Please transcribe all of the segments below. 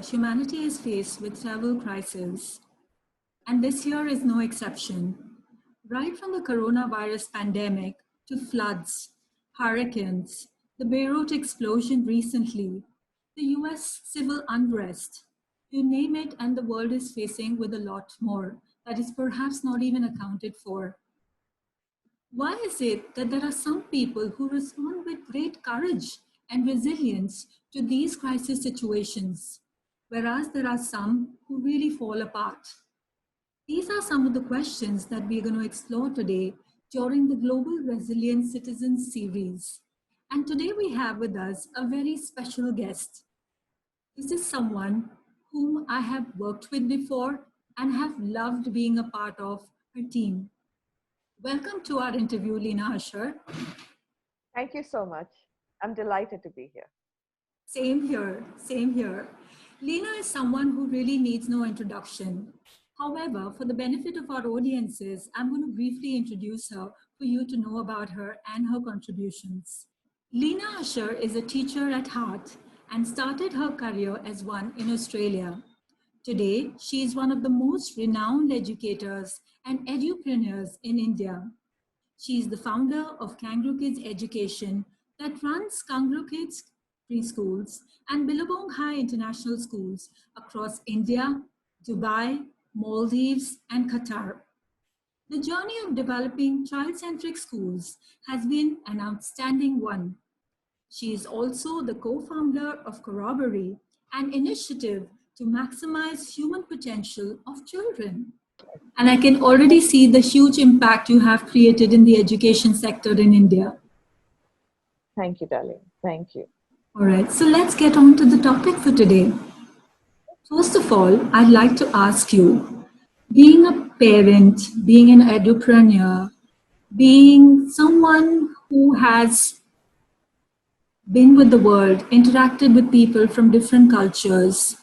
humanity is faced with several crises, and this year is no exception. Right from the coronavirus pandemic to floods, hurricanes, the Beirut explosion recently, the US civil unrest, you name it, and the world is facing with a lot more that is perhaps not even accounted for. Why is it that there are some people who respond with great courage and resilience to these crisis situations, whereas there are some who really fall apart? These are some of the questions that we're going to explore today during the Global Resilient Citizens series. And today we have with us a very special guest. This is someone whom I have worked with before and have loved being a part of her team. Welcome to our interview, Lina Ashar. Thank you so much. I'm delighted to be here. Same here, same here. Lina is someone who really needs no introduction. However, for the benefit of our audiences, I'm going to briefly introduce her for you to know about her and her contributions. Lina Ashar is a teacher at heart and started her career as one in Australia. Today, she is one of the most renowned educators and edupreneurs in India. She is the founder of Kangaroo Kids Education that runs Kangaroo Kids preschools and Billabong High International Schools across India, Dubai, Maldives, and Qatar. The journey of developing child-centric schools has been an outstanding one. She is also the co-founder of Corroboree, an initiative to maximize human potential of children. And I can already see the huge impact you have created in the education sector in India. Thank you, darling. Thank you. All right, so let's get on to the topic for today. First of all, I'd like to ask you, being a parent, being an edupreneur, being someone who has been with the world, interacted with people from different cultures,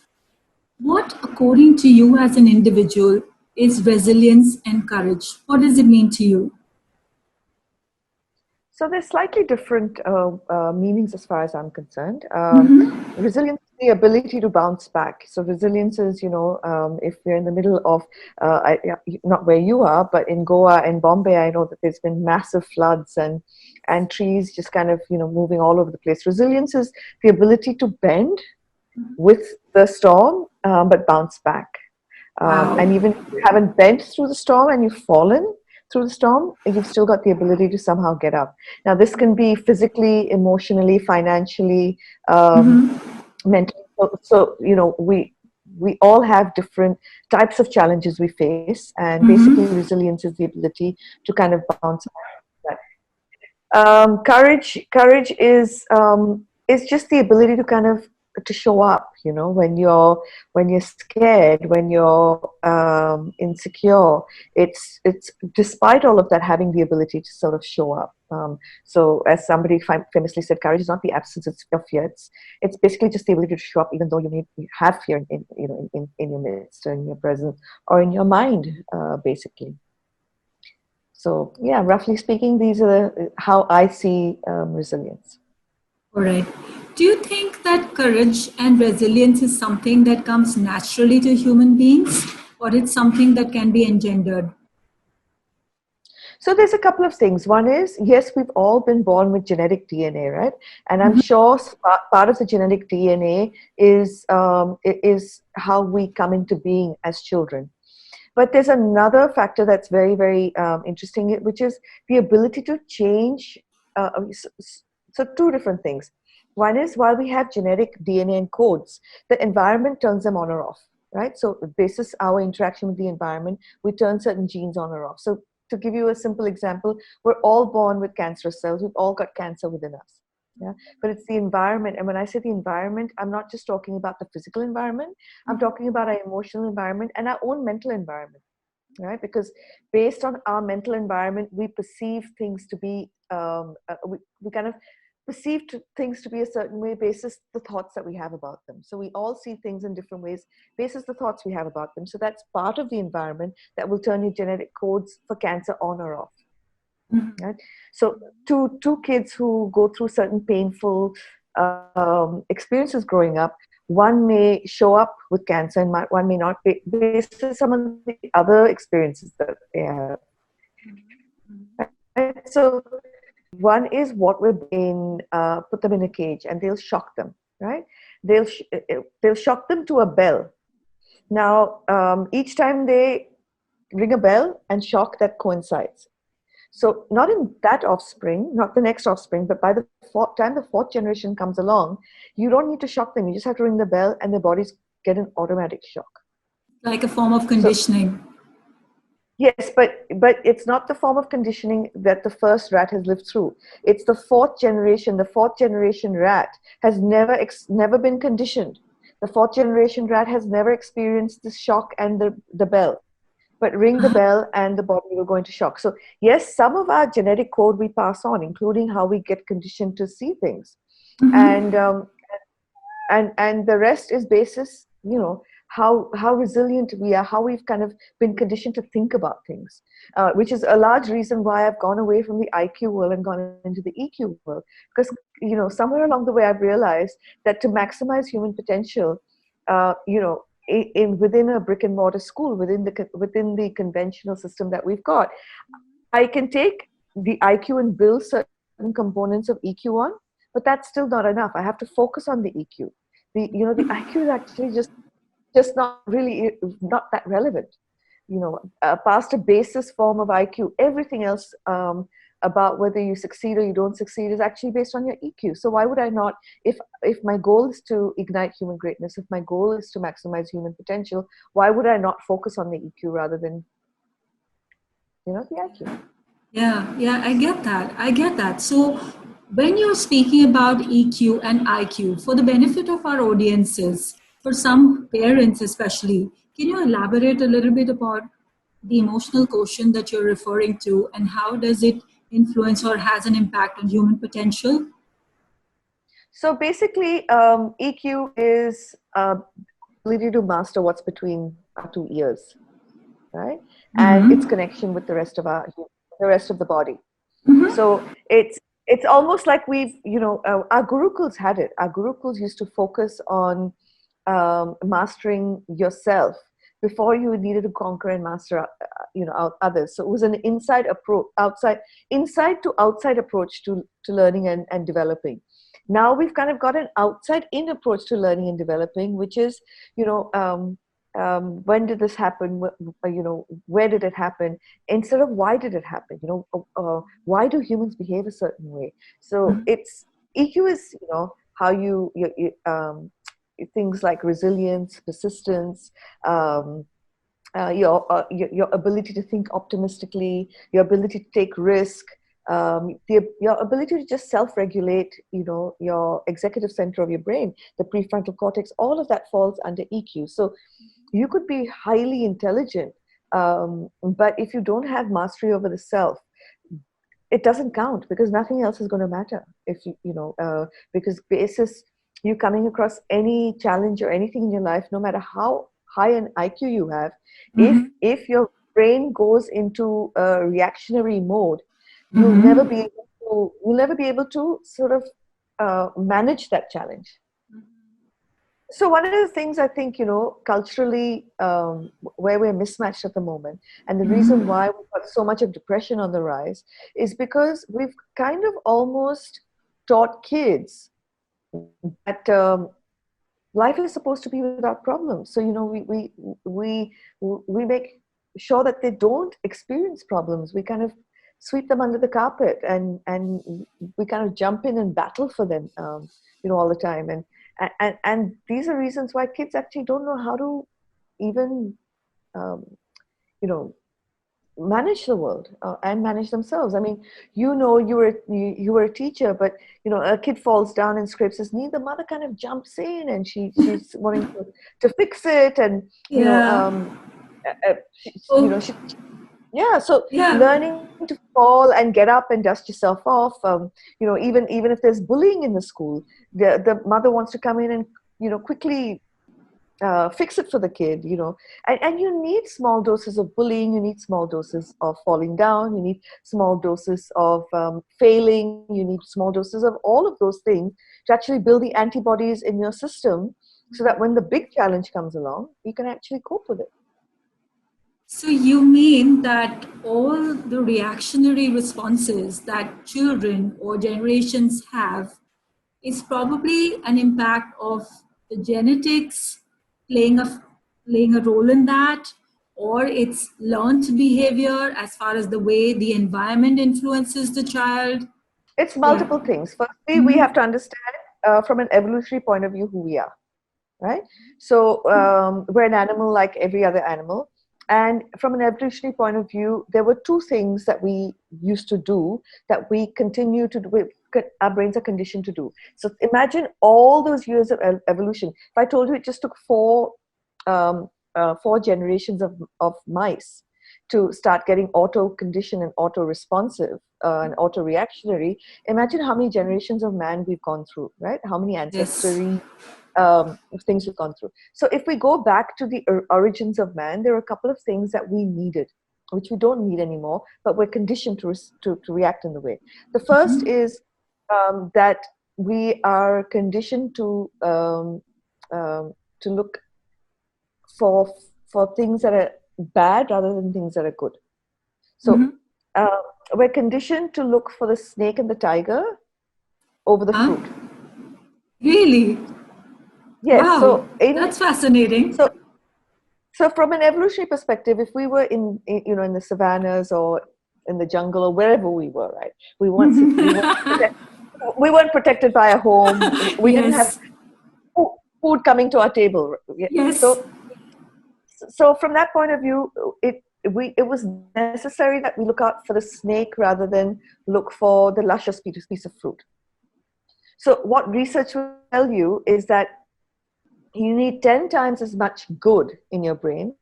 what, according to you as an individual, is resilience and courage? What does it mean to you? So there's slightly different meanings as far as I'm concerned. Resilience is the ability to bounce back. So resilience is, if we're in the middle of, not where you are, but in Goa and Bombay, I know that there's been massive floods and trees just kind of, moving all over the place. Resilience is the ability to bend with the storm, but bounce back. Wow. And even if you haven't bent through the storm and you've fallen through the storm, you've still got the ability to somehow get up. Now, this can be physically, emotionally, financially, mentally. So, we all have different types of challenges we face, and basically resilience is the ability to kind of bounce back. Courage is just the ability to kind of to show up, when you're scared, when you're insecure. It's despite all of that, having the ability to sort of show up. So as somebody famously said, courage is not the absence of fear. It's basically just the ability to show up even though you may have fear in your midst, or in your presence, or in your mind, basically. So yeah, roughly speaking, these are how I see resilience. All right. Do you think that courage and resilience is something that comes naturally to human beings, or it's something that can be engendered? So there's a couple of things. One is, yes, we've all been born with genetic DNA, right? And I'm sure part of the genetic DNA is how we come into being as children. But there's another factor that's very, very interesting, which is the ability to change. So two different things. One is, while we have genetic DNA encodes, the environment turns them on or off, right? So basis our interaction with the environment, we turn certain genes on or off. So to give you a simple example, we're all born with cancerous cells. We've all got cancer within us. Yeah, but it's the environment. And when I say the environment, I'm not just talking about the physical environment. I'm talking about our emotional environment and our own mental environment, right? Because based on our mental environment, we perceive things to be, we kind of perceive things to be a certain way basis the thoughts that we have about them. So we all see things in different ways basis the thoughts we have about them. So that's part of the environment that will turn your genetic codes for cancer on or off. Right? So two kids who go through certain painful experiences growing up. One may show up with cancer and one may not, based on some of the other experiences that they have. Right? So one is what we're put them in a cage and they'll shock them, right? They'll shock them to a bell. Now, each time they ring a bell and shock, that coincides. So not in that offspring, not the next offspring, but by the time the fourth generation comes along, you don't need to shock them. You just have to ring the bell and their bodies get an automatic shock. Like a form of So conditioning. yes, but it's not the form of conditioning that the first rat has lived through. It's the fourth generation. The fourth generation rat has never been conditioned. The fourth generation rat has never experienced the shock and the bell. But ring the bell and the body will go into shock. So yes, some of our genetic code we pass on, including how we get conditioned to see things, and the rest is basis, how resilient we are, how we've kind of been conditioned to think about things, which is a large reason why I've gone away from the IQ world and gone into the EQ world, because somewhere along the way I've realized that to maximize human potential, within a brick and mortar school, within the conventional system that we've got, I can take the IQ and build certain components of EQ on, but that's still not enough. I have to focus on the EQ. The IQ is actually just not really, not that relevant. Past a basis form of IQ, everything else about whether you succeed or you don't succeed is actually based on your EQ. So why would I not, if my goal is to ignite human greatness, if my goal is to maximize human potential, why would I not focus on the EQ rather than the IQ? Yeah, I get that. I get that. So, when you're speaking about EQ and IQ, for the benefit of our audiences, for some parents especially, can you elaborate a little bit about the emotional quotient that you're referring to and how does it influence or has an impact on human potential? So basically, EQ is ability to master what's between our two ears, right? And its connection with the rest of the body. So it's almost like our gurukuls had it. Our gurukuls used to focus on mastering yourself before you needed to conquer and master others. So it was an inside to outside approach to learning and developing. Now we've kind of got an outside in approach to learning and developing, which is when did this happen, where did it happen, instead of why did it happen, why do humans behave a certain way. So it's EQ is how you things like resilience, persistence, your ability to think optimistically, your ability to take risk, your ability to just self-regulate, your executive center of your brain, the prefrontal cortex, all of that falls under EQ. So you could be highly intelligent, but if you don't have mastery over the self, it doesn't count, because nothing else is going to matter. If because basis you coming across any challenge or anything in your life, no matter how high an IQ you have, if your brain goes into a reactionary mode, you'll never be able to sort of manage that challenge. So one of the things I think, culturally, where we're mismatched at the moment, and the reason why we've got so much of depression on the rise, is because we've kind of almost taught kids that life is supposed to be without problems. So we make sure that they don't experience problems. We kind of sweep them under the carpet, and we kind of jump in and battle for them, all the time. And these are reasons why kids actually don't know how to even, manage the world and manage themselves. I mean, you were a teacher, but a kid falls down and scrapes his knee. The mother kind of jumps in and she's wanting to fix it, and she, yeah. So learning to fall and get up and dust yourself off. Even if there's bullying in the school, the mother wants to come in and quickly fix it for the kid, you know. And you need small doses of bullying, you need small doses of falling down, you need small doses of failing, you need small doses of all of those things to actually build the antibodies in your system so that when the big challenge comes along, you can actually cope with it. So you mean that all the reactionary responses that children or generations have is probably an impact of the genetics playing a playing a role in that, or it's learned behavior as far as the way the environment influences the child. It's Yeah. multiple things. Firstly, we Mhm. have to understand from an evolutionary point of view who we are, right? So we're an animal like every other animal. And from an evolutionary point of view, there were two things that we used to do that we continue to do, our brains are conditioned to do. So imagine all those years of evolution. If I told you it just took um, four generations of mice to start getting auto conditioned and auto responsive and auto reactionary, imagine how many generations of man we've gone through, right? How many Yes. ancestry things we've gone through. So if we go back to the origins of man, there are a couple of things that we needed, which we don't need anymore, but we're conditioned to react in the way. The first is that we are conditioned to look for for things that are bad rather than things that are good. So Mhm. uh, we're conditioned to look for the snake and the tiger over the Huh? fruit. Really? Yes. Wow, that's fascinating. So so from an evolutionary perspective, if we were you know, in the savannas or in the jungle or wherever we were, right? We weren't protected by a home. We didn't have Yes. food coming to our table. Yeah. Yes. So from that point of view, it was necessary that we look out for the snake rather than look for the luscious piece of fruit. So what research will tell you is that you need 10 times as much good in your brain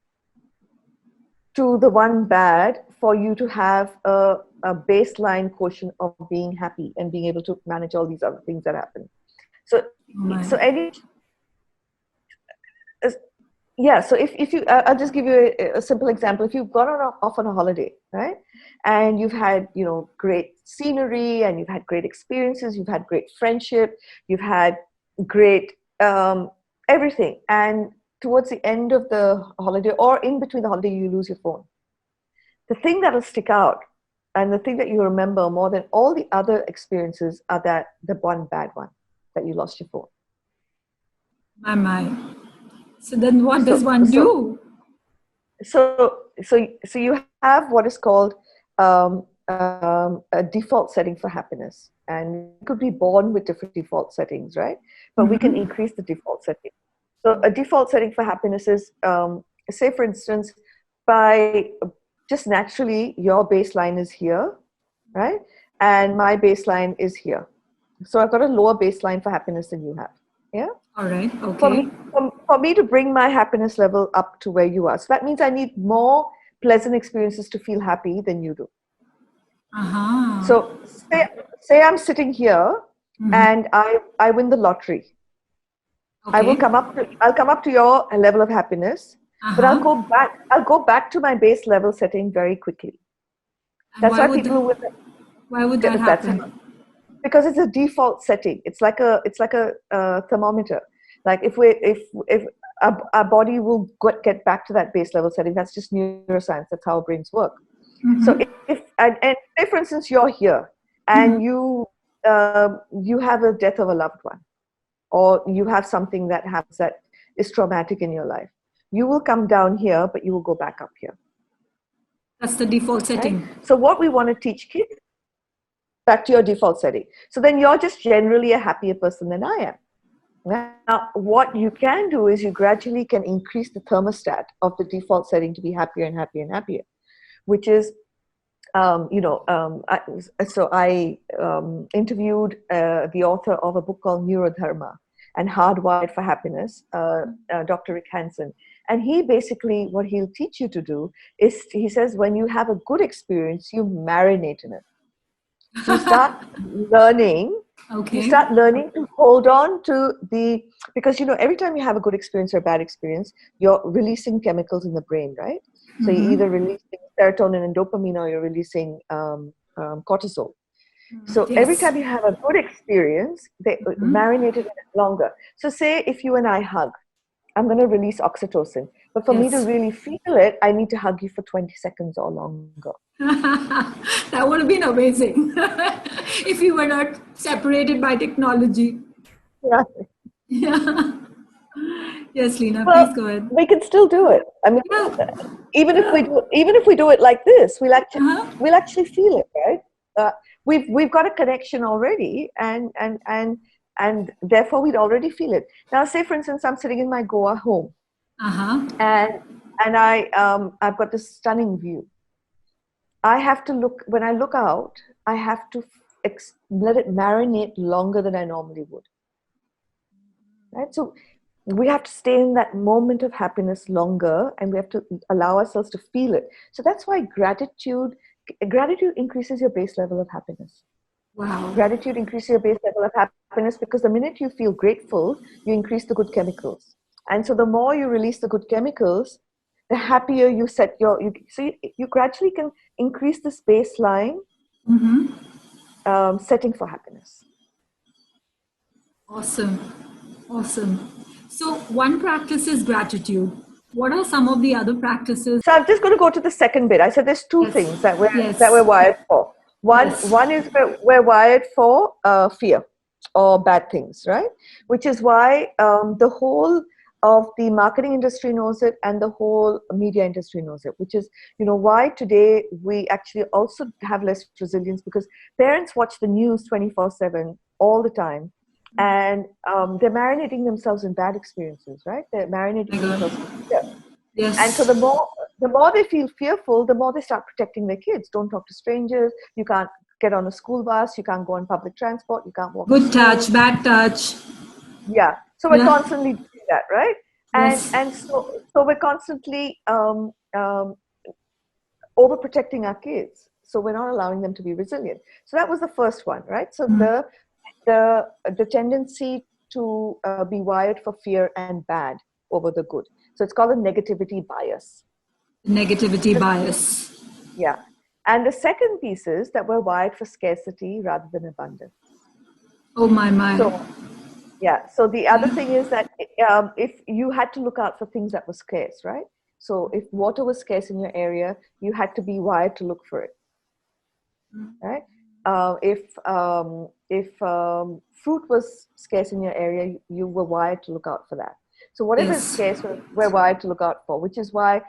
to the one bad for you to have a baseline quotient of being happy and being able to manage all these other things that happen. So, Oh my. so any yeah. So if you, I'll just give you a simple example. If you've gone off on a holiday, right, and you've had, you know, great scenery and you've had great experiences, you've had great friendship, you've had great everything, and towards the end of the holiday or in between the holiday, you lose your phone. The thing that'll stick out and the thing that you remember more than all the other experiences are that the one bad one that you lost your phone. My. So then what does So one so do? so you have what is called a default setting for happiness, and we could be born with different default settings, right? But we can Mhm. increase the default setting. So a default setting for happiness is, say, for instance, by just naturally, your baseline is here, right? And my baseline is here. So I've got a lower baseline for happiness than you have. Yeah. All right. For me, Okay. for me to bring my happiness level up to where you are. So that means I need more pleasant experiences to feel happy than you do. Uh-huh. So say I'm sitting here and I win the lottery. Okay. I'll come up to your level of happiness, but Uh-huh. I'll go back to my base level setting very quickly. And That's why people who win why would that that's happen? because it's a default setting. It's like a thermometer. Like if our body will get back to that base level setting. That's just neuroscience. That's how our brains work. So if and say for instance you're here and you have a death of a loved one, or you have something that happens that is traumatic in your life, you will come down here, but you will go back up here, That's the default right? setting. So what we want to teach kids, back to your default setting. So then you're just generally a happier person than I am. Now, what you can do is you gradually can increase the thermostat of the default setting to be happier and happier and happier, which is, so I interviewed the author of a book called Neurodharma and Hardwired for Happiness, Dr. Rick Hansen. And he basically, what he'll teach you to do is, he says, when you have a good experience, you marinate in it. So you start learning You Okay. start learning to hold on to the, because every time you have a good experience or a bad experience, you're releasing chemicals in the brain, right? So you're either releasing serotonin and dopamine, or you're releasing cortisol. So every Yes. time you have a good experience, they marinate it longer. So say if you and I hug, I'm going to release oxytocin. But for me to Yes. really feel it, I need to hug you for 20 seconds or longer. That would have been amazing if we were not separated by technology. Yeah. Yes, Lina, please Well, go ahead. we can still do it. I mean, Yeah. Yeah. even if we do it like this, Uh-huh. we'll actually feel it, right? Uh, we've got a connection already, and therefore we'd already feel it. Now, say for instance, I'm sitting in my Goa home, Uh-huh. and I've got this stunning view. I have to look when I look out. I have to let it marinate longer than I normally would, right? So we have to stay in that moment of happiness longer, and we have to allow ourselves to feel it. So that's why gratitude increases your base level of happiness. Wow. Gratitude increases your base level of happiness, because the minute you feel grateful, you increase the good chemicals, and so the more you release the good chemicals, the happier you set you gradually can increase this baseline setting for happiness. Awesome. Awesome. So one practice is gratitude. What are some of the other practices? So I'm just going to go to the second bit. I said there's two Yes. things that we're Yes. wired for. One Yes. one is we're wired for fear or bad things, right? Which is why the whole of the marketing industry knows it, and the whole media industry knows it. Which is why today we actually also have less resilience, because parents watch the news 24/7 all the time, and they're marinating themselves in bad experiences, right? They're Oh marinating my themselves in God. fear. And so Yes. the more they feel fearful, the more they start protecting their kids. Don't talk to strangers. You can't get on a school bus. You can't go on public transport. You can't walk to Good school. touch, bad touch. Yeah. So we're Yeah. constantly doing that, right? And Yes. and so we're constantly overprotecting our kids. So we're not allowing them to be resilient. So that was the first one, right? So the tendency to be wired for fear and bad over the good. So it's called a negativity bias. Negativity bias. Yeah. And the second piece is that we're wired for scarcity rather than abundance. Oh my. So, yeah. So the other thing is that if you had to look out for things that were scarce, right? So if water was scarce in your area, you had to be wired to look for it, right? If fruit was scarce in your area, you were wired to look out for that. So whatever is Yes. scarce, we're wired to look out for, which is why,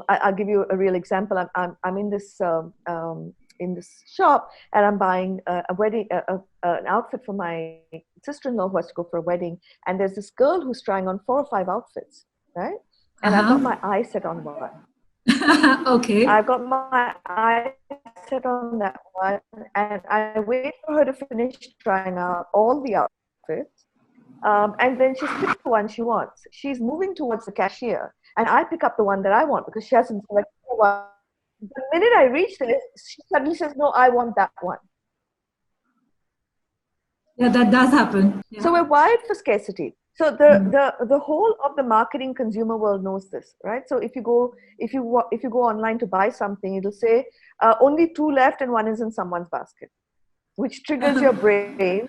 I'll give you a real example. I'm in this shop, and I'm buying a wedding an outfit for my sister-in-law who has to go for a wedding, and there's this girl who's trying on 4 or 5 outfits, right? And I've got Uh-huh. my eye set on one. Okay. I've got my eye set on that one, and I wait for her to finish trying out all the outfits. And then she's picked the one she wants. She's moving towards the cashier, and I pick up the one that I want because she hasn't selected the one. The minute I reach there, she suddenly says, "No, I want that one." Yeah, that does happen. So Yeah. we're wired for scarcity. So the whole of the marketing consumer world knows this, right? So if you go online to buy something, it'll say only two left and one is in someone's basket, which triggers your brain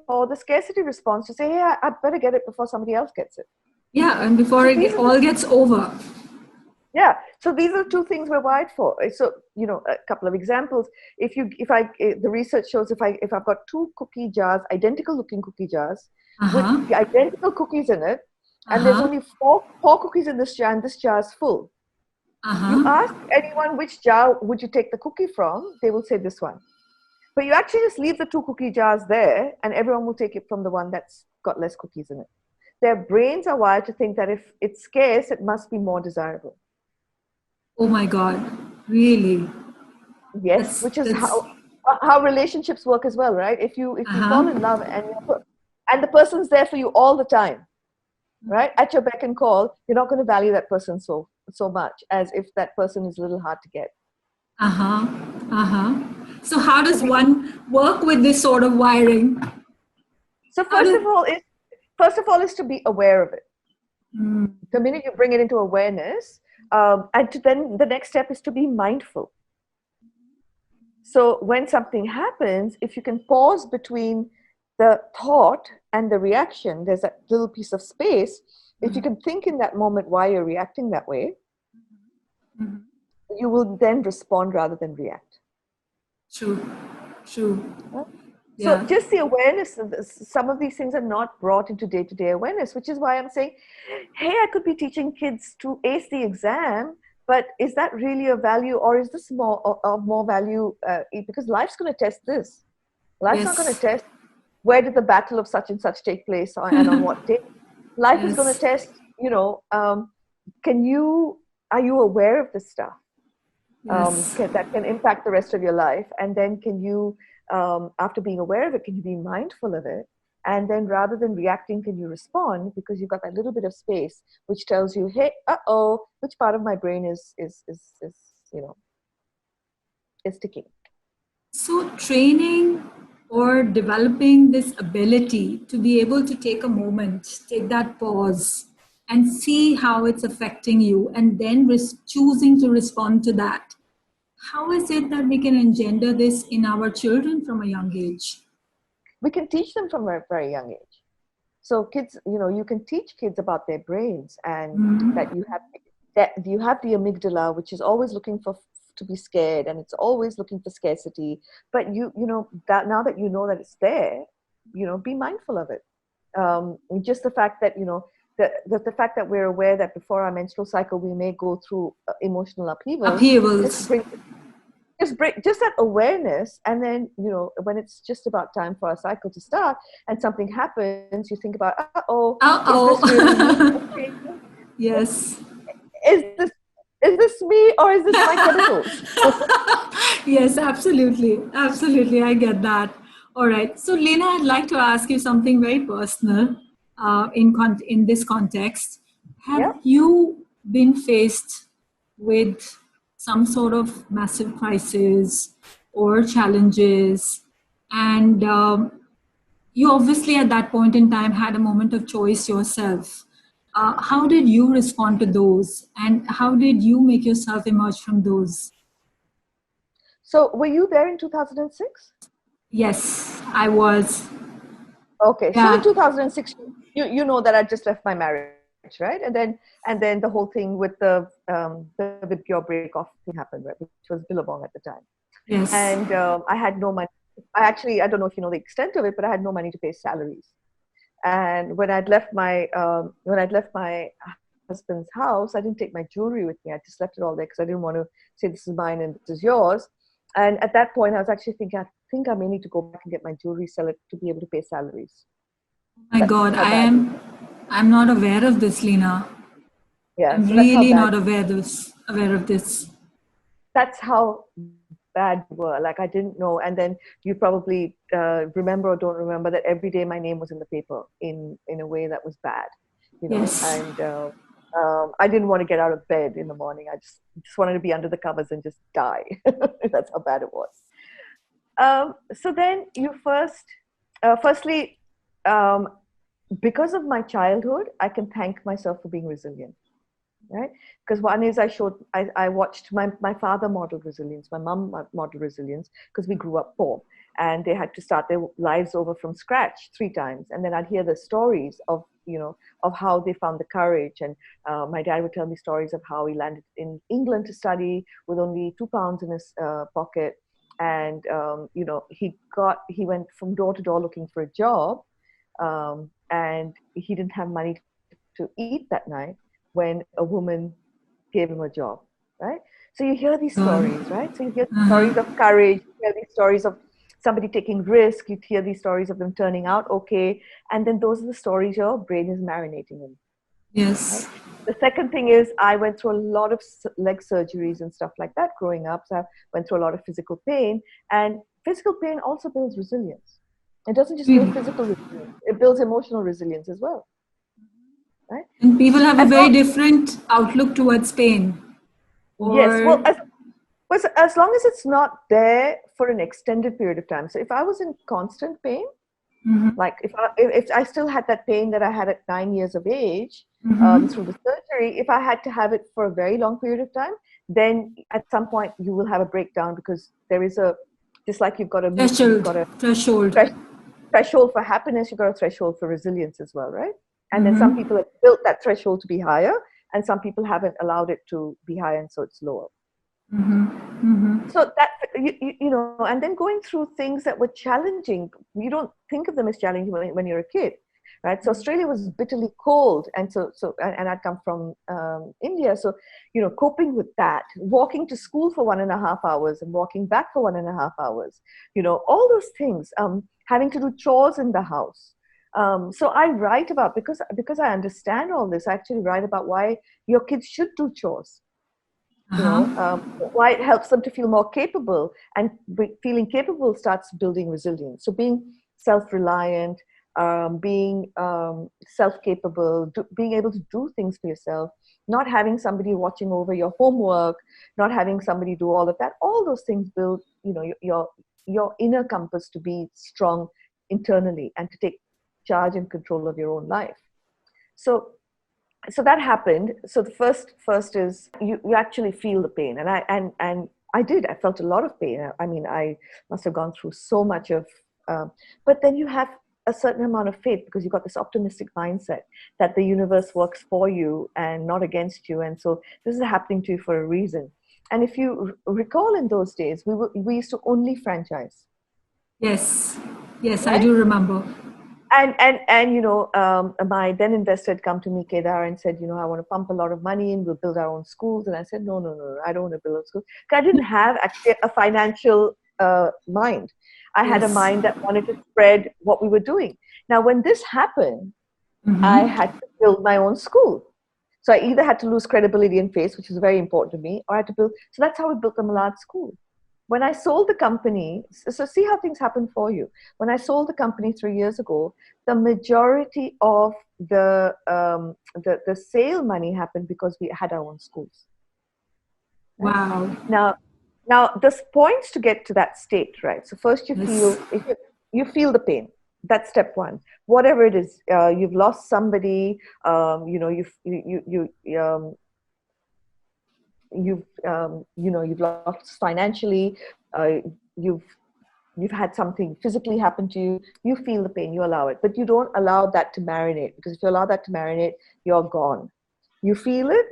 or the scarcity response to say, "Hey, I better get it before somebody else gets it." Yeah, and before So it these are the all gets over. Yeah, so these are two things we're wired for. So a couple of examples. The research shows if I've got two cookie jars, identical looking cookie jars, with Uh-huh. the identical cookies in it, and there's Uh-huh. only four cookies in this jar, and this jar is full. You Uh-huh. ask anyone which jar would you take the cookie from, they will say this one. But you actually just leave the two cookie jars there, and everyone will take it from the one that's got less cookies in it. Their brains are wired to think that if it's scarce, it must be more desirable. Oh my God. Really? Yes, That's which is that's how relationships work as well, right? If you fall in uh-huh. love, and the person's there for you all the time, right? At your beck and call, you're not going to value that person so much as if that person is a little hard to get. Uh-huh. Uh-huh. So how does one work with this sort of wiring? So How first does, of all is to be aware of it. mm, The minute you bring it into awareness, then the next step is to be mindful. So when something happens, if you can pause between the thought and the reaction, there's that little piece of space. If you can think in that moment why you're reacting that way, mhm. you will then respond rather than react. True, true. Right? So Yeah. just the awareness of this, some of these things are not brought into day-to-day awareness, which is why I'm saying, hey, I could be teaching kids to ace the exam, but is that really a value, or is this more of more value? Because life's going to test this. Life's not going to Yes. test where did the battle of such and such take place and on what day. Life is going to Yes. test, can you, are you aware of this stuff? Yes. That can impact the rest of your life. And then can you, after being aware of it, can you be mindful of it? And then rather than reacting, can you respond? Because you've got that little bit of space which tells you, hey, which part of my brain is you know, is ticking. So, training or developing this ability to be able to take a moment, take that pause, and see how it's affecting you, and then choosing to respond to that. How is it that we can engender this in our children from a young age? We can teach them from a very young age. So kids, you can teach kids about their brains, and Mhm. that you have the amygdala, which is always looking for to be scared, and it's always looking for scarcity. But that now that you know that it's there, be mindful of it. Just the fact that the fact that we're aware that before our menstrual cycle we may go through emotional upheavals, just Upheavals. bring just that awareness. And then when it's just about time for our cycle to start and something happens, you think about, Uh is this really me oh. that's changing? Yes. Is this me, or is this my chemicals? Yes, absolutely. Absolutely. I get that. All right. So, Lena, I'd like to ask you something very personal in this context. Yeah. Have you been faced with some sort of massive crisis or challenges? And you obviously, at that point in time, had a moment of choice yourself. How did you respond to those? And how did you make yourself emerge from those? So were you there in 2006? Yes, I was. Okay, so in Yeah. 2006, you know that I just left my marriage, right? And then the whole thing with the with your break off thing happened, right? Which was Billabong at the time. Yes. And I had no money. I don't know if you know the extent of it, but I had no money to pay salaries. And when I'd left my husband's house, I didn't take my jewelry with me. I just left it all there because I didn't want to say this is mine and this is yours. And at that point, I was actually thinking, I think I may need to go back and get my jewelry, sell it to be able to pay salaries. My That's God, how bad it was. I'm not aware of this, Lena. Yeah, I'm so that's how really bad. not aware of this. That's how bad we were. Like I didn't know. And then you probably remember or don't remember that every day my name was in the paper in a way that was bad, Yes. And I didn't want to get out of bed in the morning. I just wanted to be under the covers and just die. That's how bad it was. So then firstly, um, because of my childhood, I can thank myself for being resilient, right? Because one is I watched my father model resilience, my mom model resilience, because we grew up poor and they had to start their lives over from scratch 3 times. And then I'd hear the stories of how they found the courage. And my dad would tell me stories of how he landed in England to study with only £2 in his pocket. And he went from door to door looking for a job, and he didn't have money to eat that night when a woman gave him a job, right? So you hear these God. stories, right? So you hear Uh-huh. stories of courage, you hear these stories of somebody taking risk, you hear these stories of them turning out okay, and then those are the stories your brain is marinating in, right? Yes. The second thing is I went through a lot of leg surgeries and stuff like that growing up, so I went through a lot of physical pain, and physical pain also builds resilience. It doesn't just build Really. physical resilience, it builds emotional resilience as well, right? And people have a As very long different outlook towards pain. Yes, well, Or But as long as it's not there for an extended period of time. So if I was in constant pain, like if I still had that pain that I had at 9 years of age through the surgery, if I had to have it for a very long period of time, then at some point you will have a breakdown, because there is a, just like you've got a Threshold. threshold for happiness, you've got a threshold for resilience as well, right? And then some people have built that threshold to be higher, and some people haven't allowed it to be higher, and so it's lower. So that, you know, and then going through things that were challenging, you don't think of them as challenging when you're a kid, right? So Australia was bitterly cold, and and I'd come from India, so you know, coping with that, walking to school for 1.5 hours and walking back for 1.5 hours, you know, all those things, having to do chores in the house. So I write about, because I understand all this, I actually write about why your kids should do chores. You know, why it helps them to feel more capable, and feeling capable starts building resilience. So being self-reliant, being self-capable, being able to do things for yourself, not having somebody watching over your homework, not having somebody do all of that, all those things build, you know, your inner compass to be strong internally and to take charge and control of your own life. So that happened. So the first is you actually feel the pain, and I felt a lot of pain. I mean, I must have gone through so much of, but then you have a certain amount of faith, because you've got this optimistic mindset that the universe works for you and not against you, and so this is happening to you for a reason. And if you recall, in those days, we used to only franchise. Yes, yes, I Right? do remember. And you know, my then investor had come to me, Kedar, and said, you know, I want to pump a lot of money in, we'll build our own schools. And I said, no, I don't want to build a school. Because I didn't have actually a financial mind. I had a Yes. mind that wanted to spread what we were doing. Now, when this happened, I had to build my own school. So I either had to lose credibility and face, which is very important to me, or I had to build. So that's how we built the Malad School. When I sold the company, so see how things happen for you. When I sold the company 3 years ago, the majority of the sale money happened because we had our own schools. Right? Wow. Now there's points to get to that state, right? So first Yes. you feel the pain. That's step one. Whatever it is, you've lost somebody, you know, you've lost financially, uh, you've you've had something physically happen to you, you feel the pain, you allow it, but you don't allow that to marinate, because if you allow that to marinate, you're gone. You feel it,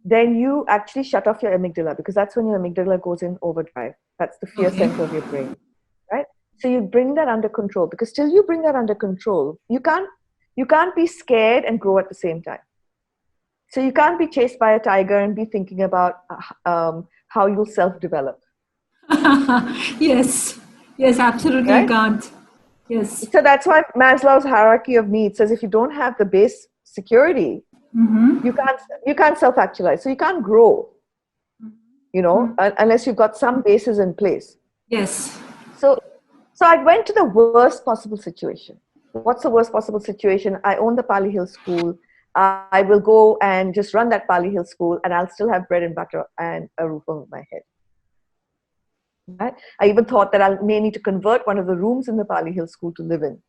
then you actually shut off your amygdala, because that's when your amygdala goes in overdrive. That's the fear Okay. center of your brain, right? So you bring that under control, because till you bring that under control, you can't be scared and grow at the same time. So you can't be chased by a tiger and be thinking about how you'll self-develop, Yes. Yes, absolutely you right? can't. Yes. So that's why Maslow's hierarchy of needs says if you don't have the base security, you can't self-actualize. So you can't grow, you know, unless you've got some bases in place. Yes. So so I went to the worst possible situation. What's the worst possible situation? I own the Pali Hill School. I will go and just run that Pali Hill School, and I'll still have bread and butter and a roof over my head. Right? I even thought that I may need to convert one of the rooms in the Pali Hill School to live in.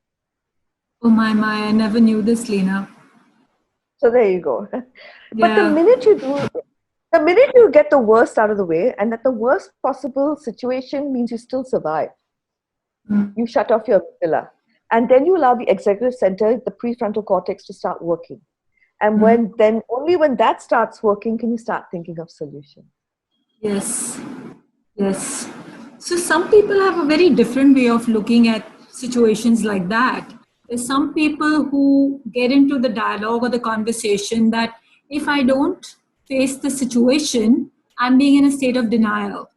Oh my, I never knew this, Lina. So there you go. But the Yeah. minute you do, the minute you get the worst out of the way, and that the worst possible situation means you still survive, you shut off your amygdala. And then you allow the executive center, the prefrontal cortex, to start working. And only when that starts working can you start thinking of solutions. Yes. Yes. So some people have a very different way of looking at situations like that. There's some people who get into the dialogue or the conversation that if I don't face the situation, I'm being in a state of denial.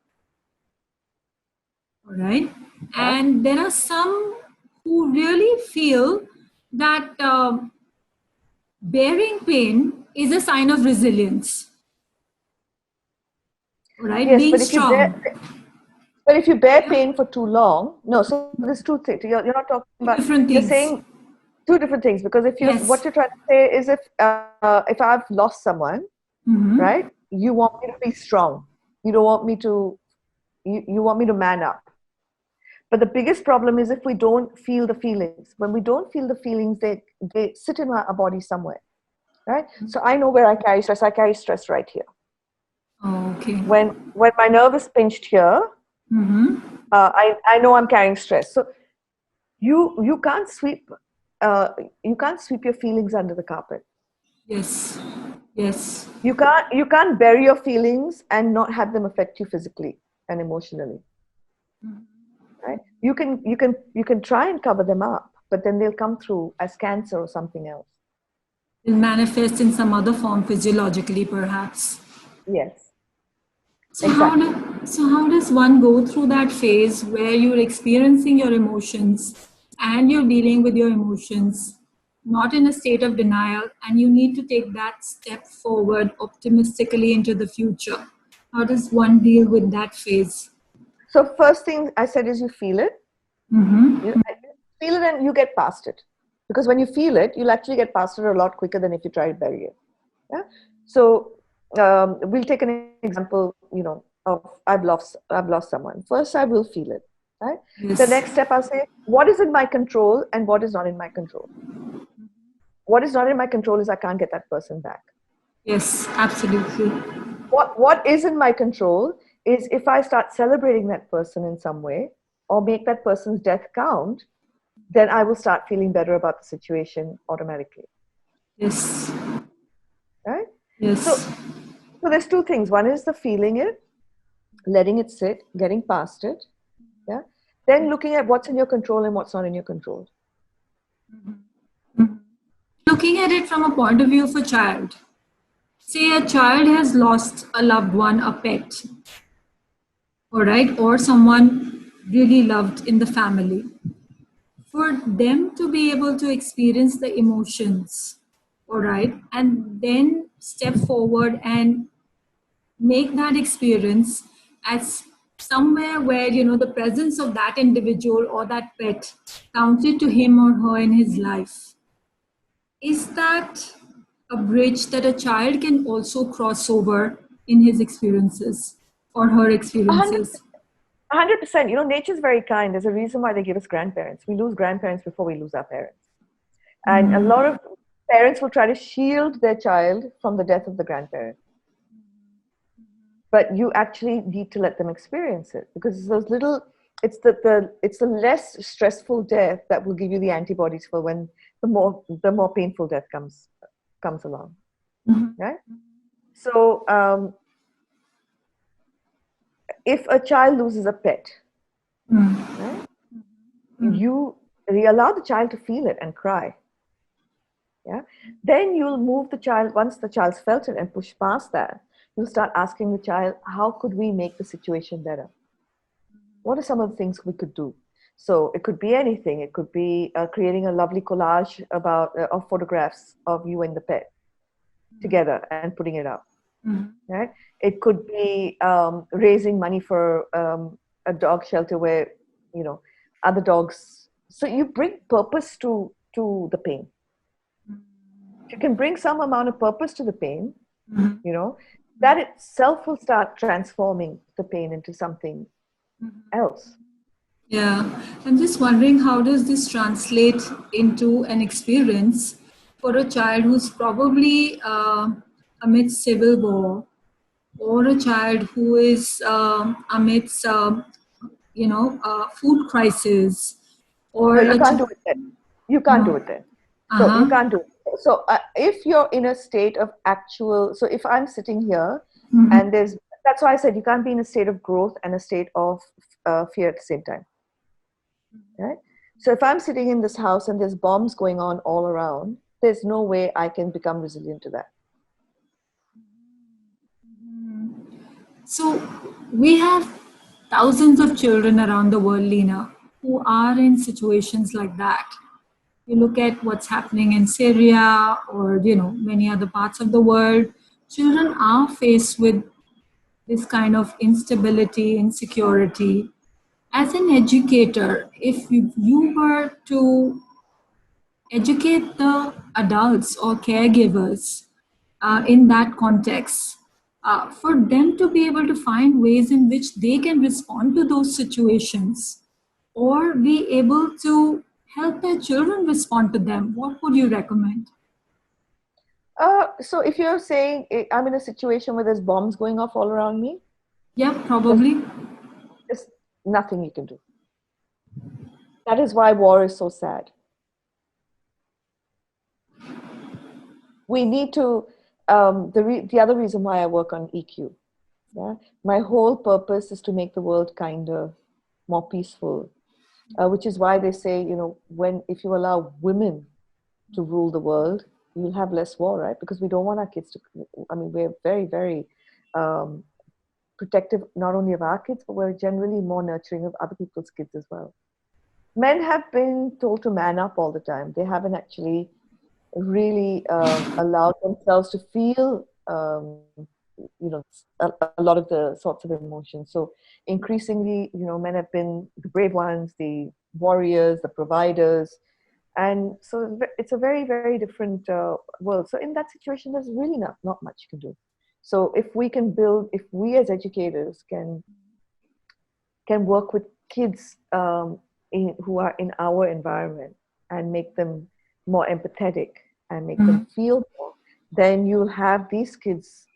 All right. Yeah. And there are some who really feel that bearing pain is a sign of resilience. All right. Yes, Being but strong. if you bear Yeah. pain for too long, no. So there's two things. You're not talking about. Different You're things. saying two different things, because if you're Yes. what you're trying to say is if I've lost someone, right, you want me to be strong. You don't want me to, you want me to man up. But the biggest problem is if we don't feel the feelings. When we don't feel the feelings, they sit in our body somewhere, right? So I know where I carry stress. I carry stress right here. Oh, okay. When my nerve is pinched here, I know I'm carrying stress. So you can't sweep you can't sweep your feelings under the carpet. Yes. Yes. You can't bury your feelings and not have them affect you physically and emotionally, right? You can try and cover them up, but then they'll come through as cancer or something else. It manifests in some other form physiologically, perhaps. Yes, So how exactly. do, so how does one go through that phase where you're experiencing your emotions and you're dealing with your emotions, not in a state of denial, and you need to take that step forward optimistically into the future? How does one deal with that phase? So first thing I said is you feel it. You feel it and you get past it. Because when you feel it, you'll actually get past it a lot quicker than if you try to bury it. Yeah. So we'll take an example, of I've lost someone. First, I will feel it. Right. The Yes. next step, I'll say, what is in my control and what is not in my control. What is not in my control is I can't get that person back. Yes, absolutely. What is in my control is if I start celebrating that person in some way or make that person's death count, then I will start feeling better about the situation automatically. Yes. Right? So, Yes. so there's two things. One is the feeling it, letting it sit, getting past it. Yeah. Then looking at what's in your control and what's not in your control. Looking at it from a point of view of a child, say a child has lost a loved one, a pet, all right, or someone really loved in the family. For them to be able to experience the emotions, all right, and then step forward and make that experience as somewhere where the presence of that individual or that pet counted to him or her in his life, is that a bridge that a child can also cross over in his experiences or her 100, experiences? 100%. Nature's very kind. There's a reason why they give us grandparents. We lose grandparents before we lose our parents. And a lot of parents will try to shield their child from the death of the grandparent. But you actually need to let them experience it because it's those little, it's the less stressful death that will give you the antibodies for when the more painful death comes along. Right? So if a child loses a pet, right, you allow the child to feel it and cry. Yeah. Then you'll move the child, once the child's felt it and pushed past that, you'll start asking the child, how could we make the situation better? What are some of the things we could do? So it could be anything. It could be creating a lovely collage of photographs of you and the pet together and putting it up. Right? It could be raising money for a dog shelter where other dogs. So you bring purpose to the pain. If you can bring some amount of purpose to the pain, that itself will start transforming the pain into something else. Yeah, I'm just wondering, how does this translate into an experience for a child who's probably amidst civil war, or a child who is amidst, food crisis, or No, you a can't child. do it then. You can't do No. it then. So you Uh-huh. can't do it. So if you're in a state of actual, so if I'm sitting here Mhm. and that's why I said you can't be in a state of growth and a state of fear at the same time. Right? So if I'm sitting in this house and there's bombs going on all around, there's no way I can become resilient to that. So we have thousands of children around the world, Lina, who are in situations like that. You look at what's happening in Syria or many other parts of the world. Children are faced with this kind of instability, insecurity. As an educator, if you were to educate the adults or caregivers in that context, for them to be able to find ways in which they can respond to those situations or be able to help their children respond to them? What would you recommend? So if you're saying I'm in a situation where there's bombs going off all around me, Yeah, there's, probably. there's nothing you can do. That is why war is so sad. We need to, the other reason why I work on EQ, yeah, my whole purpose is to make the world kinder, more peaceful, which is why they say, if you allow women to rule the world, you'll have less war, right? Because we don't want our kids to, I mean, we're very, very um, protective, not only of our kids, but we're generally more nurturing of other people's kids as well. Men have been told to man up all the time. They haven't actually really allowed themselves to feel, a lot of the sorts of emotions. So increasingly, men have been the brave ones, the warriors, the providers, and so it's a very, very different world. So in that situation, there's really not much you can do. So if we as educators can work with kids who are in our environment and make them more empathetic and make them Mhm. feel more, then you'll have these kids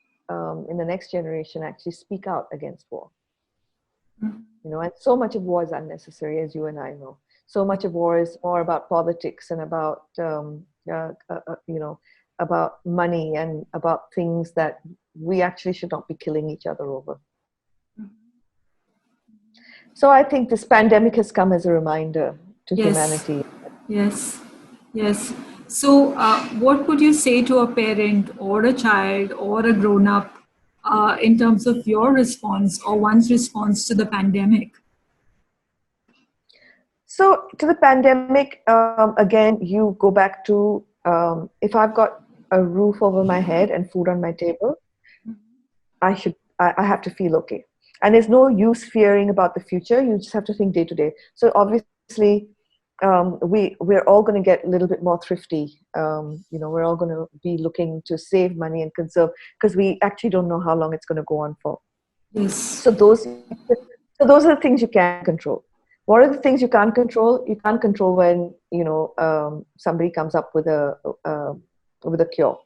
in the next generation actually speak out against war. And so much of war is unnecessary, as you and I know. So much of war is more about politics and about about money and about things that we actually should not be killing each other over. So I think this pandemic has come as a reminder to Yes, humanity. yes, yes. So, what would you say to a parent or a child or a grown up in terms of your response or one's response to the pandemic? So to the pandemic, again, you go back to if I've got a roof over my head and food on my table, I have to feel okay. And there's no use fearing about the future. You just have to think day to day. So obviously, we're all going to get a little bit more thrifty. We're all going to be looking to save money and conserve because we actually don't know how long it's going to go on for. Yes, So those are the things you can control. What are the things you can't control? You can't control when somebody comes up with a cure.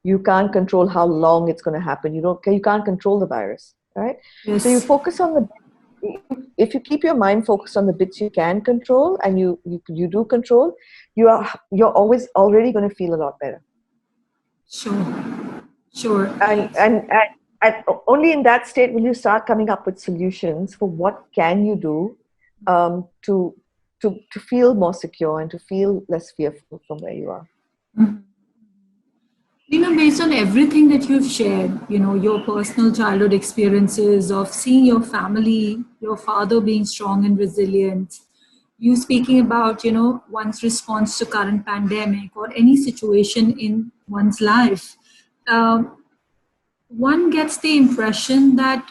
You can't control how long it's going to happen. You can't control the virus, right? So you yes, focus on the if you keep your mind focused on the bits you can control and you do control, you're always already going to feel a lot better. sure, sure. And only in that state will you start coming up with solutions for what can you do um, to to feel more secure and to feel less fearful from where you are. Based on everything that you've shared, your personal childhood experiences of seeing your family, your father being strong and resilient, you speaking about, one's response to current pandemic or any situation in one's life, um, one gets the impression that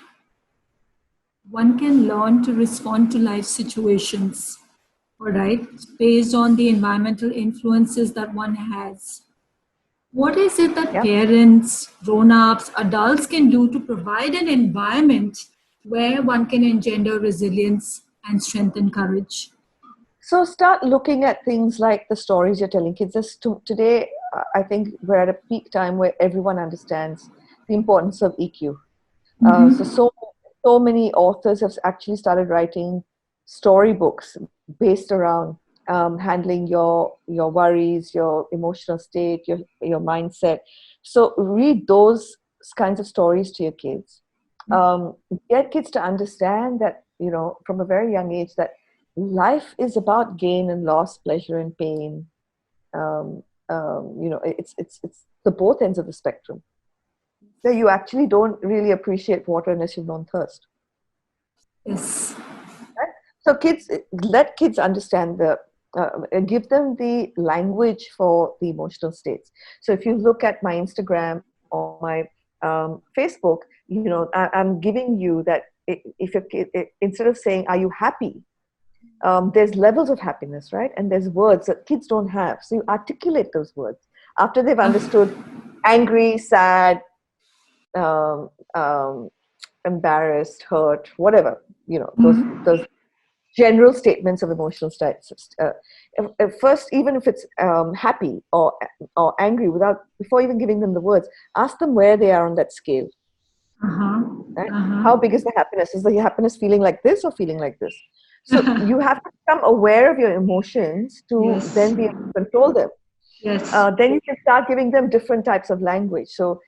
one can learn to respond to life situations, all right, based on the environmental influences that one has. What is it that Yeah. parents, grown ups, adults can do to provide an environment where one can engender resilience and strengthen courage? So start looking at things like the stories you're telling kids. Today, I think we're at a peak time where everyone understands the importance of EQ. So many authors have actually started writing storybooks based around handling your worries, your emotional state, your mindset. So read those kinds of stories to your kids. Um, get kids to understand that from a very young age that life is about gain and loss, pleasure and pain. It's the both ends of the spectrum. So you actually don't really appreciate water unless you've known thirst. Yes. Right? So let kids understand give them the language for the emotional states. So if you look at my Instagram or my Facebook, I'm giving you that if your kid, instead of saying, "Are you happy?" There's levels of happiness, right? And there's words that kids don't have. So you articulate those words after they've understood angry, sad, um, um, embarrassed, hurt, whatever, those general statements of emotional states. First, even if it's happy or angry, before even giving them the words, ask them where they are on that scale. Uh-huh. Right? Uh-huh. How big is the happiness? Is the happiness feeling like this or feeling like this? So you have to become aware of your emotions to Yes. then be able to control them. Yes. Then you can start giving them different types of language. So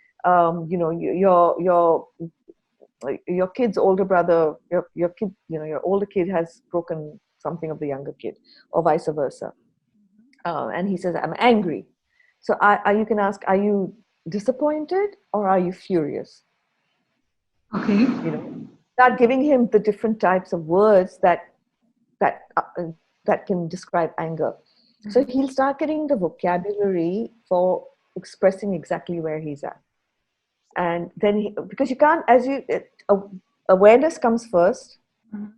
your kid's older brother, your kid, your older kid has broken something of the younger kid, or vice versa, and he says, "I'm angry." So you can ask, "Are you disappointed or are you furious?" Okay. Start giving him the different types of words that that can describe anger. So he'll start getting the vocabulary for expressing exactly where he's at. And then because you can't, awareness comes first,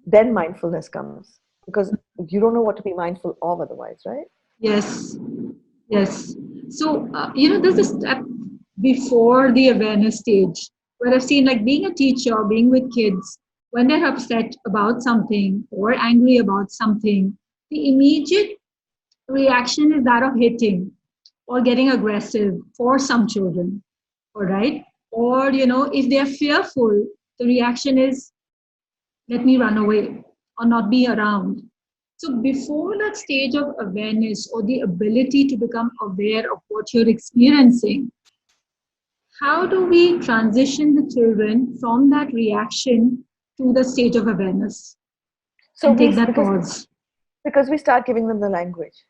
then mindfulness comes, because you don't know what to be mindful of otherwise, right? Yes. Yes. So, there's a step before the awareness stage where I've seen, like, being a teacher, being with kids, when they're upset about something or angry about something, the immediate reaction is that of hitting or getting aggressive for some children. All right. Or, if they're fearful, the reaction is, let me run away or not be around. So, before that stage of awareness or the ability to become aware of what you're experiencing, how do we transition the children from that reaction to the stage of awareness So and take we that pause? because we start giving them the language.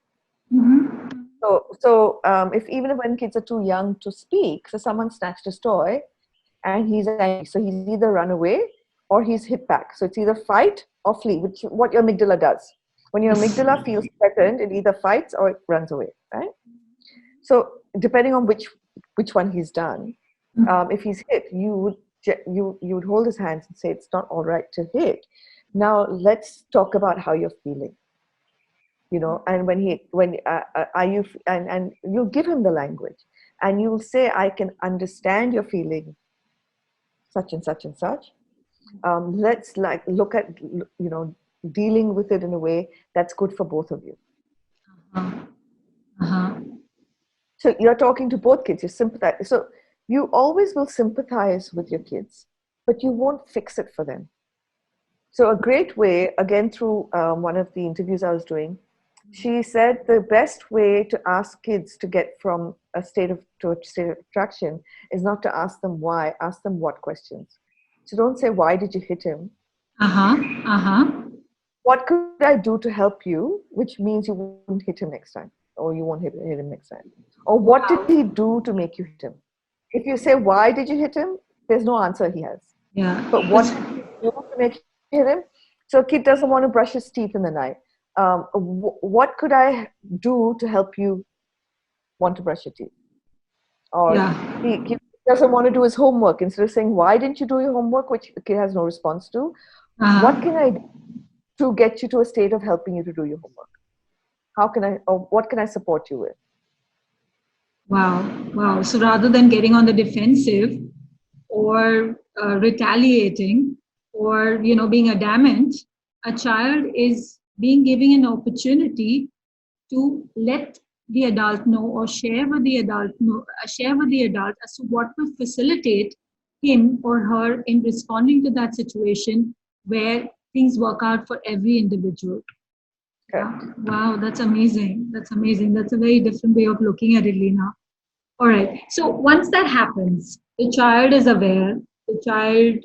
Mm-hmm. So if even when kids are too young to speak, so someone snatched his toy and he's angry, so he's either run away or he's hit back. So it's either fight or flee, which what your amygdala does. When your Yes. amygdala feels threatened, it either fights or it runs away, right? So depending on which one he's done, if he's hit, you would hold his hands and say, "It's not all right to hit. Now let's talk about how you're feeling." And when are you, and you give him the language, and you'll say, "I can understand you're feeling such and such and such. Let's like look at dealing with it in a way that's good for both of you." Uh-huh. Uh-huh. So you're talking to both kids, you sympathize. So you always will sympathize with your kids, but you won't fix it for them. So a great way, again, through one of the interviews I was doing, she said the best way to ask kids to get from a state of to a state of attraction is not to ask them why, ask them what questions. So don't say, "Why did you hit him?" Uh-huh. Uh-huh. "What could I do to help you?" Which means you won't hit him next time, or you won't hit him next time. Or what did he do to make you hit him? If you say, "Why did you hit him?" there's no answer he has. Yeah. But what did he do to make you hit him? So a kid doesn't want to brush his teeth in the night. What could I do to help you want to brush your teeth? Or Yeah. he doesn't want to do his homework. Instead of saying, "Why didn't you do your homework?" which the kid has no response to, what can Uh-huh. I do to get you to a state of helping you to do your homework? Or what can I support you with? Wow. Wow. So rather than getting on the defensive or retaliating or being adamant, a child is being given an opportunity to let the adult know or share with the adult as to what will facilitate him or her in responding to that situation where things work out for every individual. Yeah. Correct. Wow, that's amazing. That's amazing. That's a very different way of looking at it, Lina. All right. So once that happens, the child is aware, the child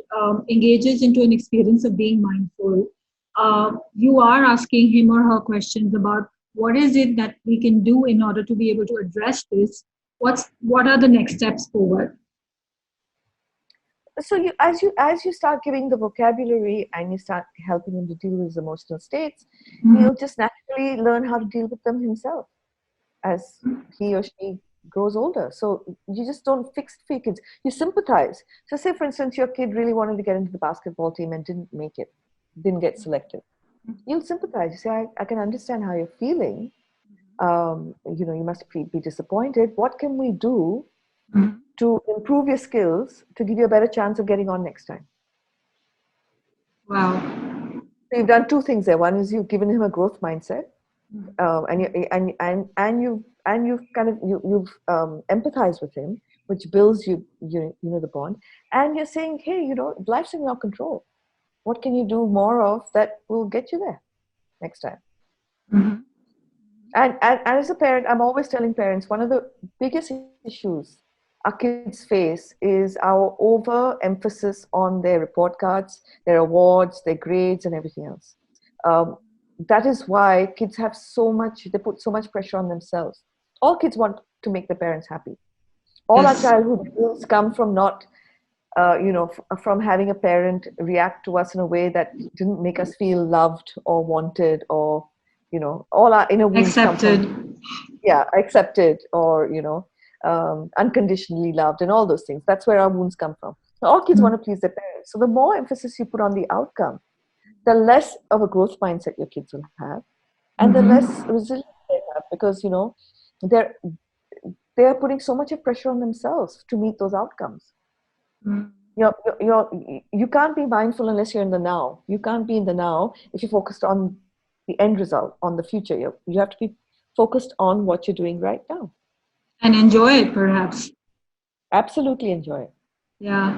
engages into an experience of being mindful. You are asking him or her questions about what is it that we can do in order to be able to address this. What are the next steps forward? So as you start giving the vocabulary and you start helping him to deal with his emotional states, Mhm. he'll just naturally learn how to deal with them himself as he or she grows older. So you just don't fix it for your kids. You sympathize. So say, for instance, your kid really wanted to get into the basketball team and didn't make it, didn't get selected. You'll sympathize. You say, I can understand how you're feeling. You must be disappointed. What can we do to improve your skills to give you a better chance of getting on next time. Wow. So you've done two things there. One is you've given him a growth mindset, and you've kind of you've empathized with him, which builds you know the bond. And you're saying, hey, life's in your control. What can you do more of that will get you there next time? Mm-hmm. And as a parent, I'm always telling parents one of the biggest issues our kids face is our overemphasis on their report cards, their awards, their grades, and everything else. Um, that is why kids have they put so much pressure on themselves. All kids want to make their parents happy. All our Yes. childhood wounds come from not from having a parent react to us in a way that didn't make us feel loved or wanted, or all our inner wounds come from, Accepted. yeah, accepted, or unconditionally loved, and all those things. That's where our wounds come from. So all kids want to please their parents. So the more emphasis you put on the outcome, the less of a growth mindset your kids will have, and the less Mm-hmm. resilience they have, because they're they're putting so much of pressure on themselves to meet those outcomes. You can't be mindful unless you're in the now. You can't be in the now if you're focused on the end result, on the future. You have to be focused on what you're doing right now. And enjoy it, perhaps. Absolutely enjoy it. Yeah,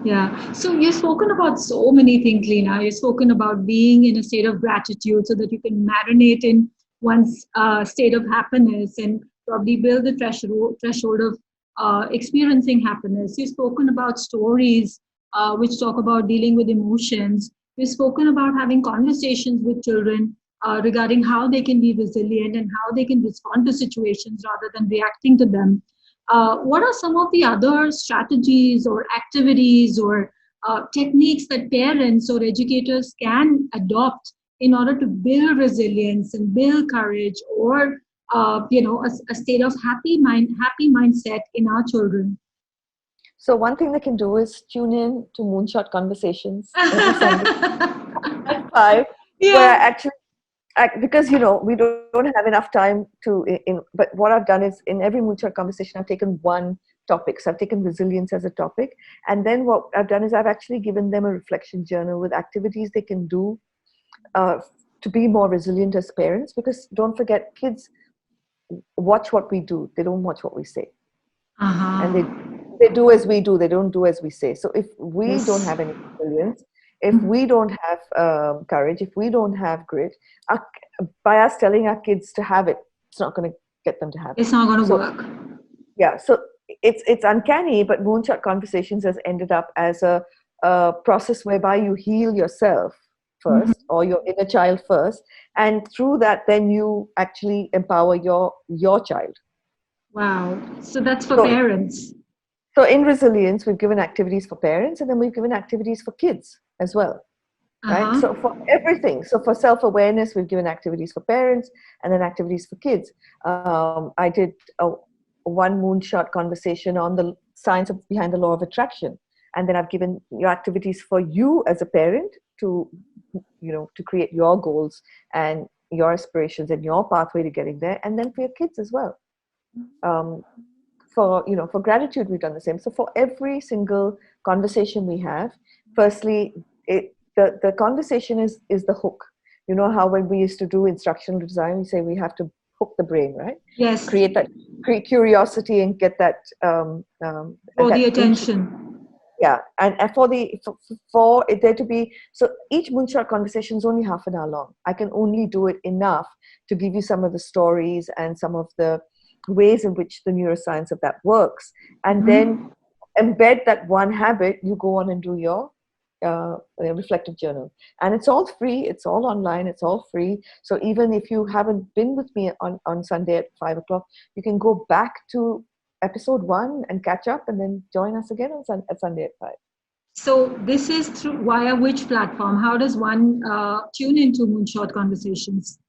yeah. So you've spoken about so many things, Lina. You've spoken about being in a state of gratitude so that you can marinate in one's state of happiness and probably build the threshold of experiencing happiness. You've spoken about stories which talk about dealing with emotions. You've spoken about having conversations with children regarding how they can be resilient and how they can respond to situations rather than reacting to them. What are some of the other strategies or activities or techniques that parents or educators can adopt in order to build resilience and build courage or a state of happy mindset in our children? So one thing they can do is tune in to Moonshot Conversations every Sunday at 5, where I Yeah. actually because we don't have enough time but what I've done is in every Moonshot conversation I've taken one topic. So I've taken resilience as a topic, and then what I've done is I've actually given them a reflection journal with activities they can do uh, to be more resilient as parents, because don't forget, kids watch what we do, they don't watch what we say. And Uh-huh. they do as we do, they don't do as we say. So if we don't Yes. have any resilience, if we don't have courage, if we don't have grit, our, by us telling our kids to have it, it's not going to get them to have it. It's not going to So work. yeah, so it's uncanny, but Moonshot Conversations has ended up as a process whereby you heal yourself Mhm. first, or your inner child first, and through that then you actually empower your child. Wow. So that's for So parents. So in resilience, we've given activities for parents, and then we've given activities for kids as well, right? Uh-huh. So for everything, so for self-awareness, we've given activities for parents and then activities for kids. I did one moonshot conversation on the science behind the law of attraction, and then I've given your activities for you as a parent to, to create your goals and your aspirations and your pathway to getting there, and then for your kids as well. Um, for gratitude, we've done the same. So for every single conversation we have, firstly, the conversation is the hook. You know how when we used to do instructional design, we say we have to hook the brain, right? Yes. Create curiosity and get Draw the that interest. attention. Yeah, and for it there to be, so each moonshot conversation is only half an hour long. I can only do it enough to give you some of the stories and some of the ways in which the neuroscience of that works, and then Mhm. embed that one habit. You go on and do your reflective journal, and it's all free, it's all online, it's all free. So even if you haven't been with me on Sunday at 5 o'clock, you can go back to episode 1 and catch up, and then join us again at Sunday at 5. So this is through via which platform? How does one tune into Moonshot Conversations?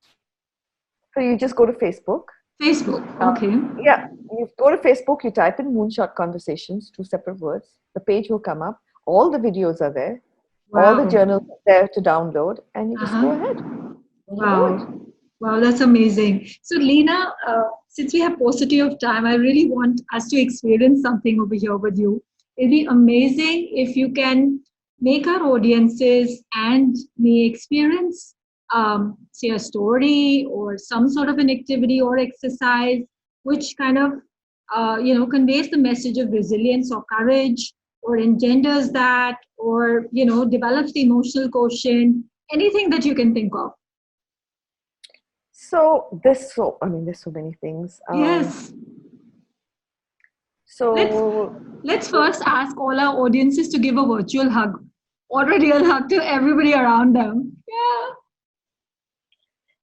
So you just go to Facebook. Facebook. uh, Okay. yeah, you go to Facebook, you type in Moonshot Conversations, 2 separate words, the page will come up, all the videos are there, all the Wow. journals are there to download, and you just go ahead Uh-huh. and you do it. Wow. Wow, that's amazing. So, Lina, since we have paucity of time, I really want us to experience something over here with you. It'll be amazing if you can make our audiences and me experience, say, a story or some sort of an activity or exercise, which kind of, conveys the message of resilience or courage, or engenders that, or develops the emotional quotient, anything that you can think of. There's so many things. Yes. Let's So let's first ask all our audiences to give a virtual hug or a real hug to everybody around them. Yeah.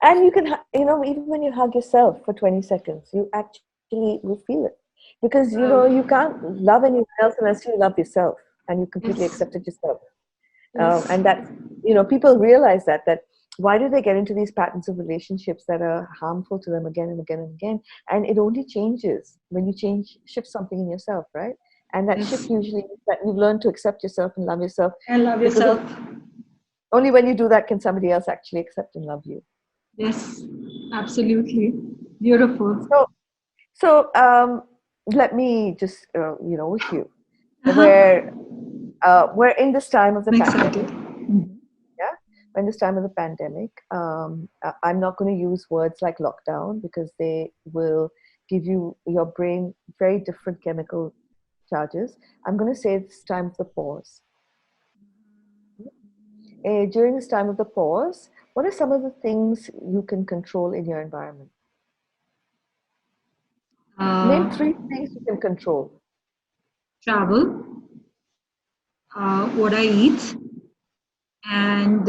and you can, even when you hug yourself for 20 seconds, you actually will feel it. Because, you Wow. can't love anyone else unless you love yourself and you completely Yes. accepted yourself. Yes. And that, people realize that why do they get into these patterns of relationships that are harmful to them again and again and again? And it only changes when you shift something in yourself, right? And that shift Yes. usually means that you've learned to accept yourself and love yourself, And love because yourself. only when you do that can somebody else actually accept and love you. Yes. Absolutely. Beautiful. So, so let me just, with you, Uh-huh. we're in this time of the I'm excited. pandemic. Yeah, when this time of the pandemic, I'm not going to use words like lockdown because they will give your brain very different chemical charges. I'm going to say it's time of the pause. During this time of the pause, what are some of the things you can control in your environment? Name Uh, 3 things you can control. Travel, what I eat, and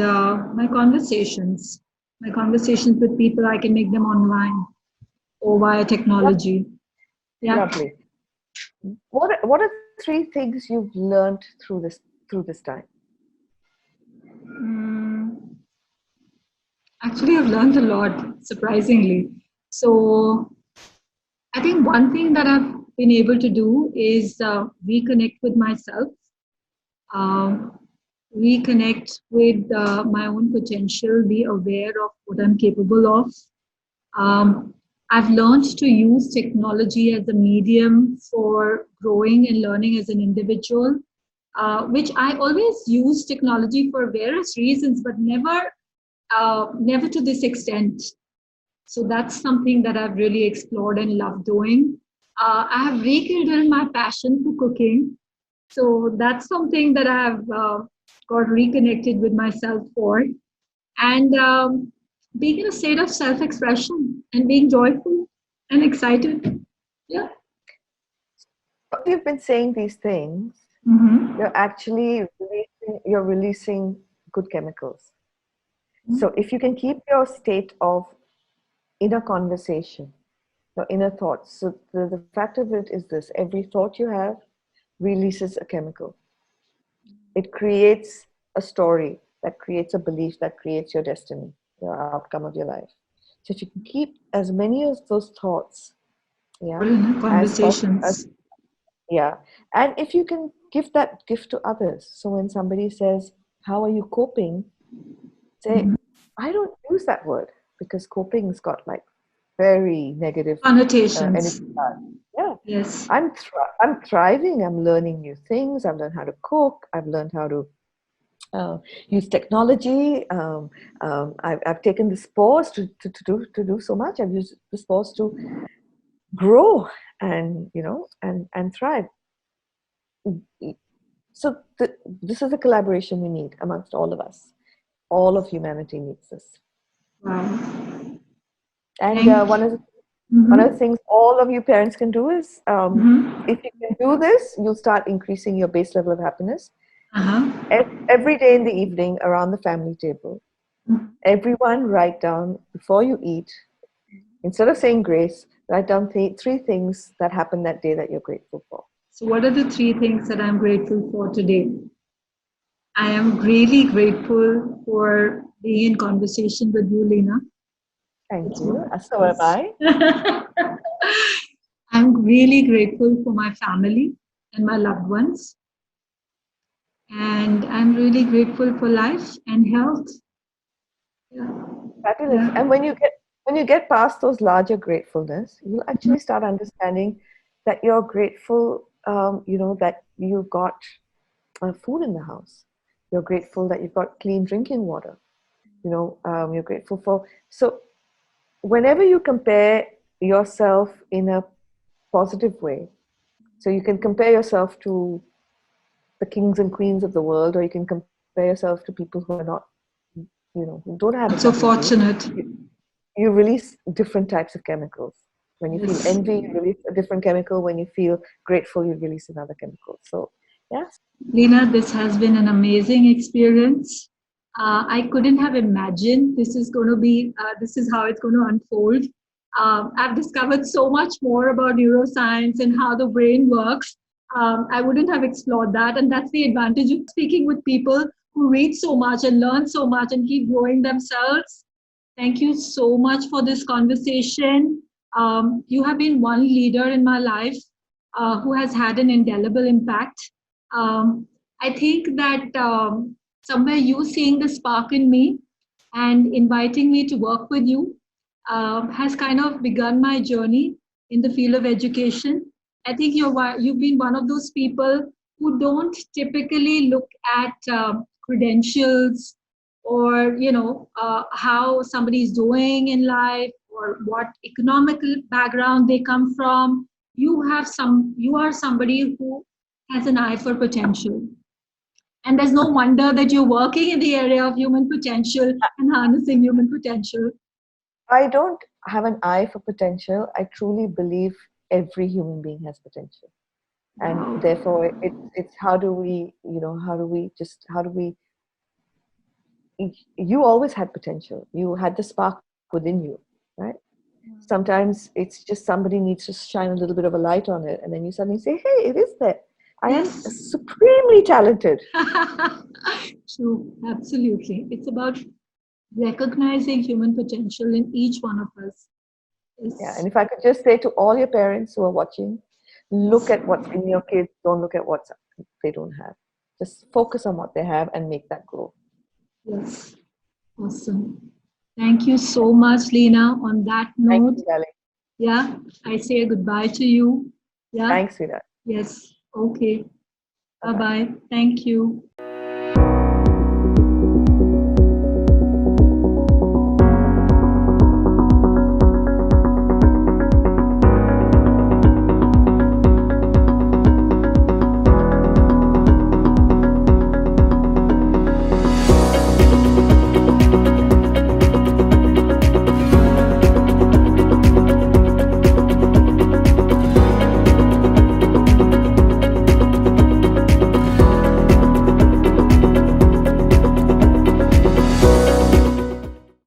my conversations with people. I can make them online or via Lo- technology. Yeah. Lovely. What are 3 things you've learned through this time? Mm, actually, I've learned a lot, surprisingly. So, I think one thing that I've been able to do is reconnect with myself, um, reconnect with my own potential, be aware of what I'm capable of. Um, I've learned to use technology as a medium for growing and learning as an individual, which I always use technology for various reasons, but never to this extent. So that's something that I've really explored and loved doing. I have rekindled my passion for cooking. So that's something that I have got reconnected with myself for. And being in a state of self expression and being joyful and excited. Yeah. If you've been saying these things, Mm-hmm. you're actually releasing good chemicals. So if you can keep your state of inner conversation, your inner thoughts. So the fact of it is this: every thought you have releases a chemical. It creates a story that creates a belief that creates your destiny, your outcome of your life. So if you can keep as many of those thoughts, yeah, as possible, Conversations. yeah, and if you can give that gift to others. So when somebody says, "How are you coping?" say, Mm-hmm. "I don't use that word because coping's got like very negative energy." Connotations. Yeah, Yes. I'm thriving. I'm learning new things. I've learned how to cook. I've learned how to use technology. I've taken this pause to do so much. I've used this pause to grow and and thrive. So this is a collaboration we need amongst all of us. All of humanity needs this. Wow. And Thank one you. of the one of the Mm-hmm. things all of you parents can do is, Mm-hmm. if you can do this, you'll start increasing your base level of happiness. Uh-huh. Every day in the evening around the family table, everyone write down before you eat, instead of saying grace, write down 3 things that happened that day that you're grateful for. So, what are the three things that I'm grateful for today? I am really grateful for being in conversation with you, Lina. Thank That's you. what. So am Yes. I. I'm really grateful for my family and my loved ones. And I'm really grateful for life and health. Yeah. Fabulous. Yeah. And when you get past those larger gratefulness, you'll actually start understanding that you're grateful, that you got food in the house. You're grateful that you've got clean drinking water. You're grateful for. So whenever you compare yourself in a positive way, so you can compare yourself to the kings and queens of the world, or you can compare yourself to people who are not, who don't have it Not that so easy. fortunate. You release different types of chemicals. When you feel Yes. envy, you release a different chemical. When you feel grateful, you release another chemical. So, yes. Lina, this has been an amazing experience. I couldn't have imagined this is how it's going to unfold. I've discovered so much more about neuroscience and how the brain works. I wouldn't have explored that. And that's the advantage of speaking with people who read so much and learn so much and keep growing themselves. Thank you so much for this conversation. You have been one leader in my life who has had an indelible impact. um, I think that somewhere you seeing the spark in me and inviting me to work with you has kind of begun my journey in the field of education. I think you've been one of those people who don't typically look at credentials or how somebody is doing in life or what economical background they come from. You are somebody who has an eye for potential. And there's no wonder that you're working in the area of human potential and harnessing human potential. I don't have an eye for potential. I truly believe every human being has potential. And Wow. therefore, it's how do we you always had potential. You had the spark within you, right? Sometimes it's just somebody needs to shine a little bit of a light on it, and then you suddenly say, hey, it is there. I am Yes. supremely talented. True. Absolutely. It's about recognizing human potential in each one of us. Yeah, Yes. and if I could just say to all your parents who are watching, look Yes. at what's in your kids, don't look at what they don't have. Just focus on what they have and make that grow. Yes. Awesome. Thank you so much, Lena. On that Thank note, you, darling. yeah, I say goodbye to you. Yeah. Thanks, sweetheart. Yes. Okay. Bye Bye bye. bye. Thank you.